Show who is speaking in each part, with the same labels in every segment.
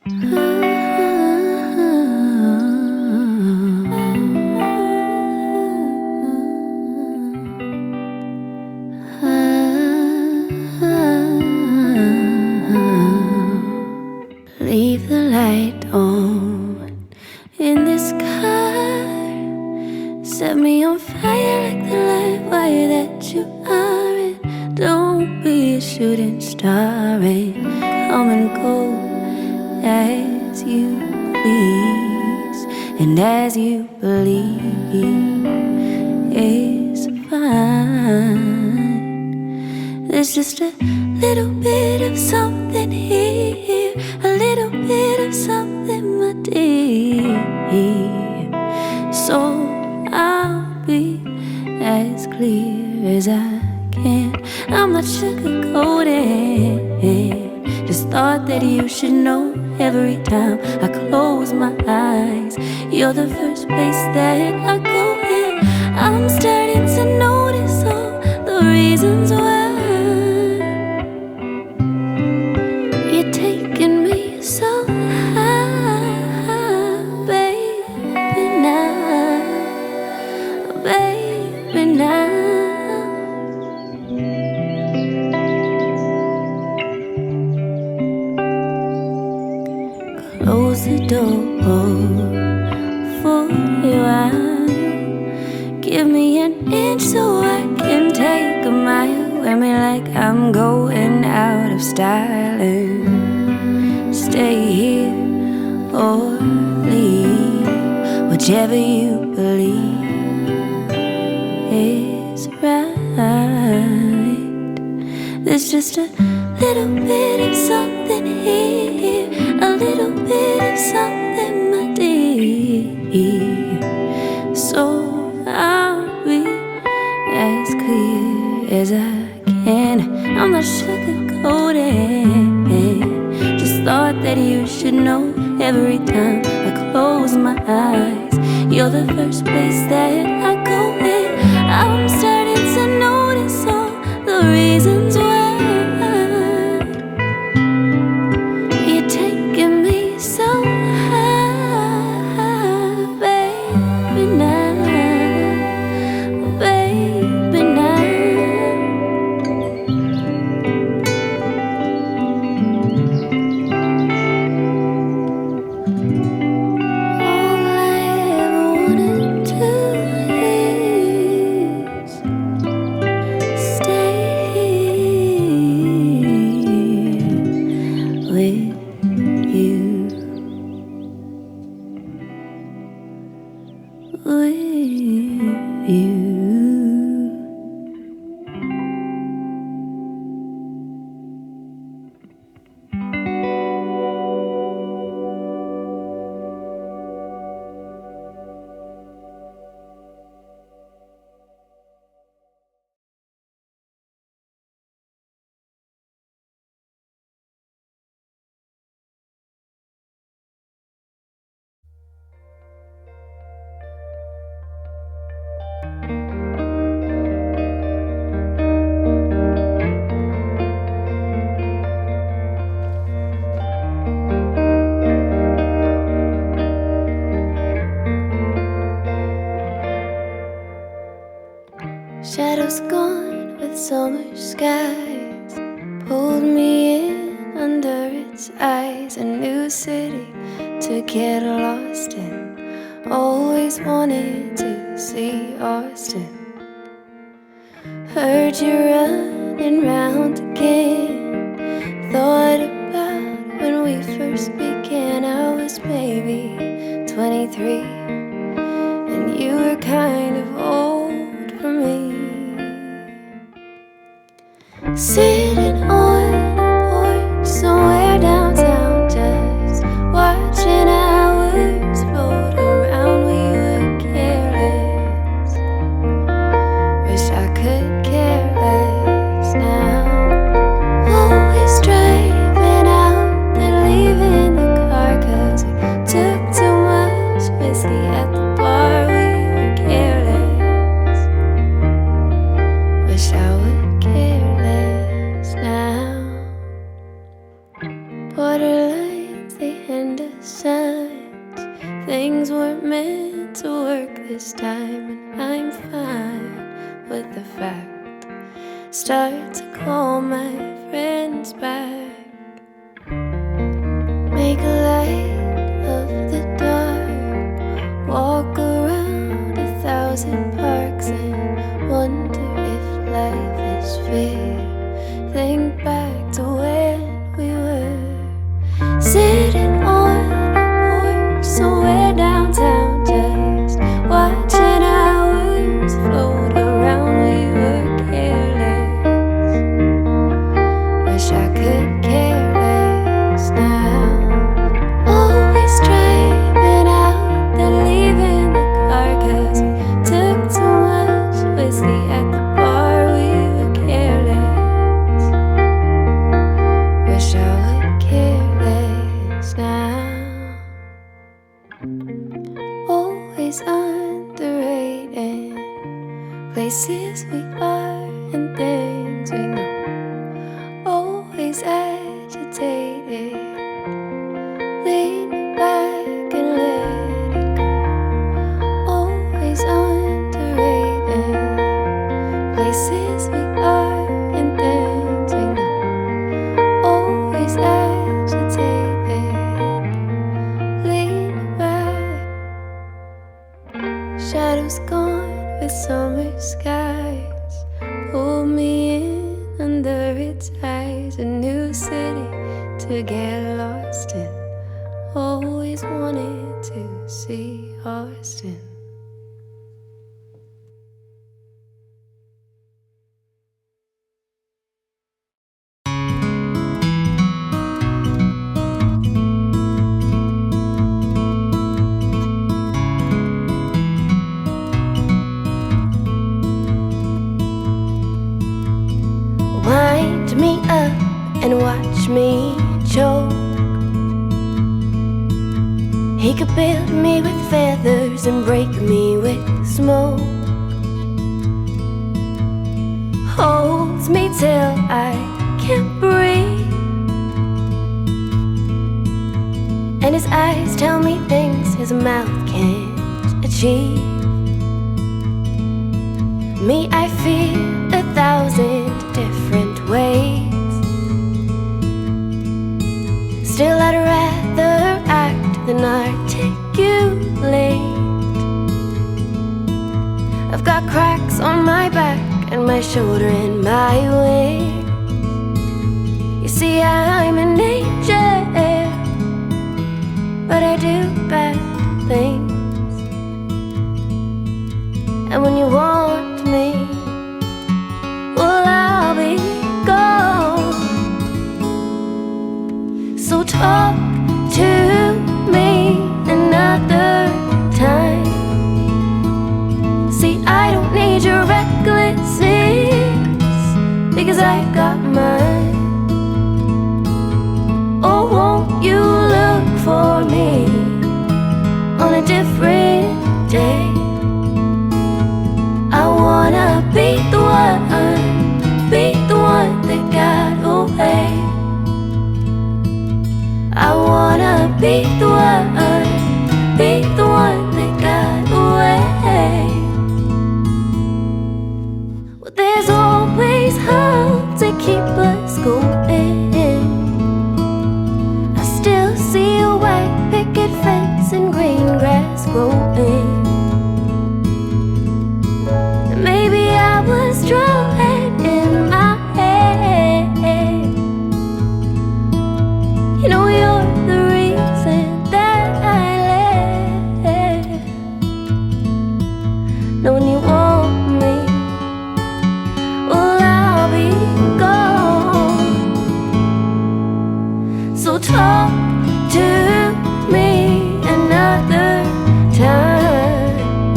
Speaker 1: Leave the light on in this car. Set me on fire like the live wire that you are. And don't be a shooting star. And come and go as you please, and as you believe is fine. There's just a little bit of something here, a little bit of something, my dear. So I'll be as clear as I can. I'm not sugarcoating. Just thought that you should know every time I close my eyes, you're the first place that I go in. I'm starting to notice all the reasons why you're taking me so high, baby, now, baby, now. Close the door for you, give me an inch so I can take a mile. Wear me like I'm going out of style, and stay here or leave, whichever you believe is right. There's just a little bit of something here, a little bit of something, my dear. So I'll be as clear as I can. I'm not sugarcoating. Just thought that you should know every time I close my eyes, you're the first place that I go in. I'm starting to notice all the reasons why you're taking me so high, baby, now, baby, now. All I ever wanted to is stay here with you, with you. Shadows gone with summer skies, pulled me in under its eyes. A new city to get lost in, always wanted to see Austin. Heard you running round again, thought about when we first began. I was maybe 23, and you were kind of old for me. Sitting on a porch somewhere downtown, just watching hours float around. We were careless, wish I could care less now. Always driving out, then leaving the car, 'cause we took too much whiskey at the bar. We were careless, wish I would care less now. Borderlines, they things weren't meant to work this time, and I'm fine with the fact. Start to call my friends back. Make a light of the dark. Walk around 1,000 parks and wonder if life is fair. Think back to when we were sitting on a porch somewhere downtown, just watching hours float around. We were careless. Wish I could care less now. Always driving out, then leaving the car, 'cause we took too much whiskey at the bar. We were careless. Wish I would care less now. Always underrated places we are and things we know. Always agitated, lean back and let it go. Always underrated places we are and things we know. Always agitated, lean back. Shadows gone with summer skies. Pull me in under its eyes. A new city to get lost in. Always wanted to see Austin. Wind me up and watch me choke. He could build me with feathers and break me with smoke. Holds me till I can't breathe, and his eyes tell me things his mouth can't achieve. Me, I feel 1,000 different ways. Still, I'd rather act than articulate. I've got cracks on my back and my shoulder and my wing. You see, I'm an angel, but I do bad things. And when you want me, well, I'll be gone. So talk to me another time. See, I don't need your recklessness, because I got mine. Oh, won't you look for me on a different day? I wanna be the one that got away. I wanna be the one that got away. Well, there's always hope to keep us going. I still see a white picket fence and green grass growing. Maybe I was drawing in my head. You know, you're the reason that I left. Know when you want me, well, I'll be gone. So talk to me another time.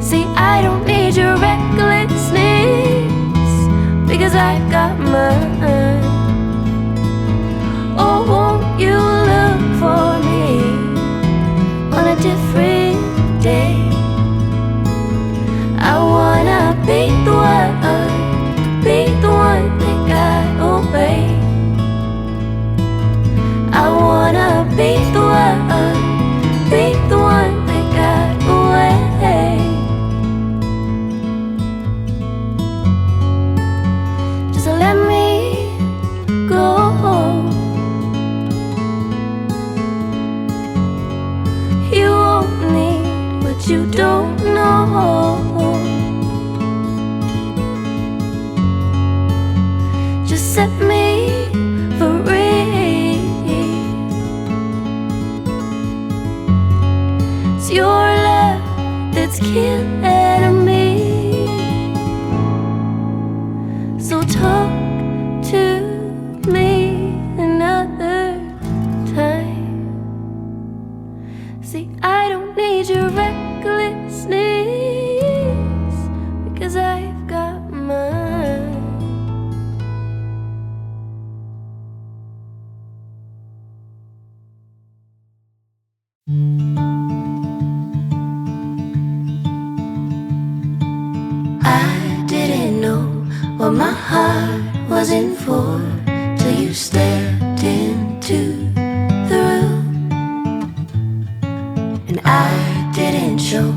Speaker 1: See, I don't need your recklessness, because I got mine. Oh, won't you look for me on a different day? I wanna be the one that got away. I into the room, and I didn't show,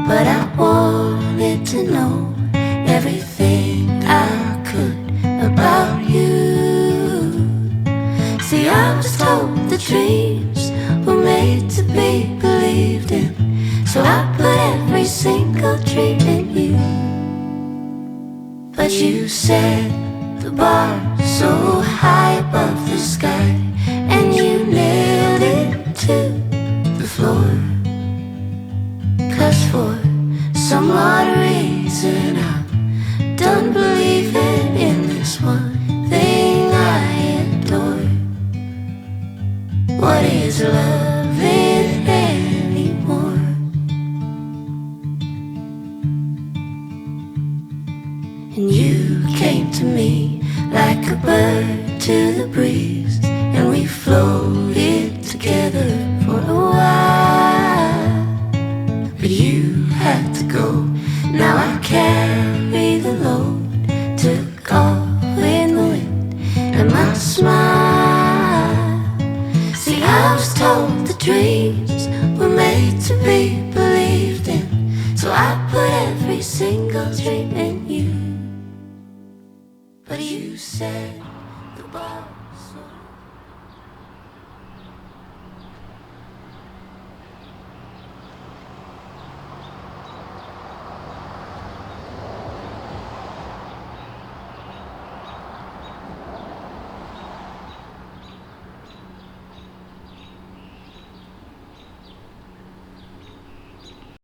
Speaker 1: but I wanted to know everything I could about you. See, I was told the dreams were made to be believed in, so I put every single dream in you. But you said the bar so high above the sky, and you nailed it to the floor. 'Cause for some odd reason I'm done believing in this one thing I adore. What is loving anymore? And you came to me like a bird to the breeze, and we floated together for a while. But you had to go, now I carry the load. Took off with the wind and my smile. See, I was told the dreams were made to be believed in, so I put every single dream in you. But you said the bar